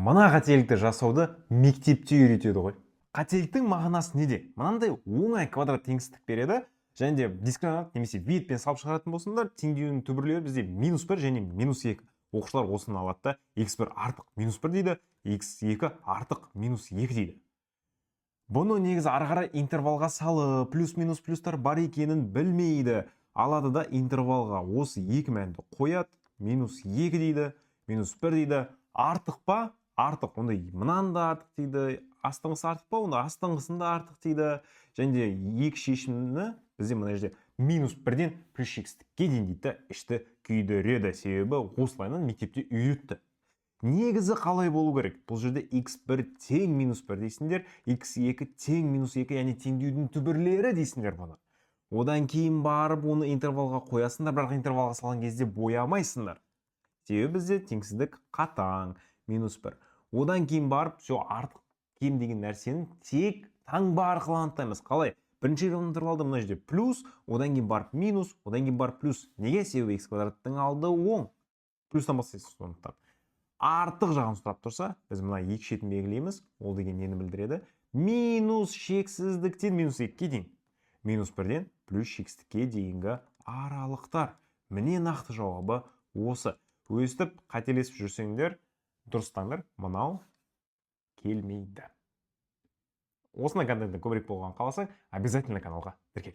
мына қателікті жасауды мектепте үйретеді ғой. Қателіктің мағынасы неде? Мынандай оңай квадрат теңсіздік береді, және де дискриминант немесе бетпен салып шығаратын болсаңдар, теңдеудің түбірлері бізде -1 және -2. Оқушылар осыны алады да, x1 артық -1 дейді, x2 артық -2 дейді. Бұны негізі ары қарай интервалға салып, плюс-минус плюстар бар екенін білмейді. Алады да интервалға осы екі мәнді қояды, -2 дейді, -1 дейді. Артық па? Артық. Онда мынанда артық дейді. Астыңғысы артық па? Онда астыңғысында артық дейді. Және де екі шешімні бізде мына жерде -1-ден +x-ке дейін дейді, ішті күйдіреді. Себебі осылайынан мектепте үйретті. Негізі қалай болу керек? Бұл жерде x1 тең -1 дейсіңдер, x2 тең -2, яғни теңдеудің түбірлері дейсіңдер бұны. Одан кейін барып оны интервалға қоясыңдар, бірақ интервалға салған кезде боямайсыңдар. Себебі бізде теңсіздік қатаң, -1. Одан кейін барып, артық кем деген нәрсені тек таңба арқылы анықтаймыз. Қалай? Бірінші интервалда мына жерде плюс, одан кейін барып минус, одан кейін барып плюс. Неге? Себебі x квадраттың алды оң. Плюстан бастайсыз сондықтан. Артық жағын сұрап тұрса, біз мына екі шетін белгілейміз. Ол деген нені білдіреді? Минус шексіздіктен -2-ге дейін. -1-ден +x-ке дейінгі аралықтар. Міне нақты жауабы осы. Өстіп, қателесіп жүрсеңдер, дұрыстаңдар, мынау келмейді. Осындай контенттен көбірек болған қаласаң, обязательно каналға тіркел.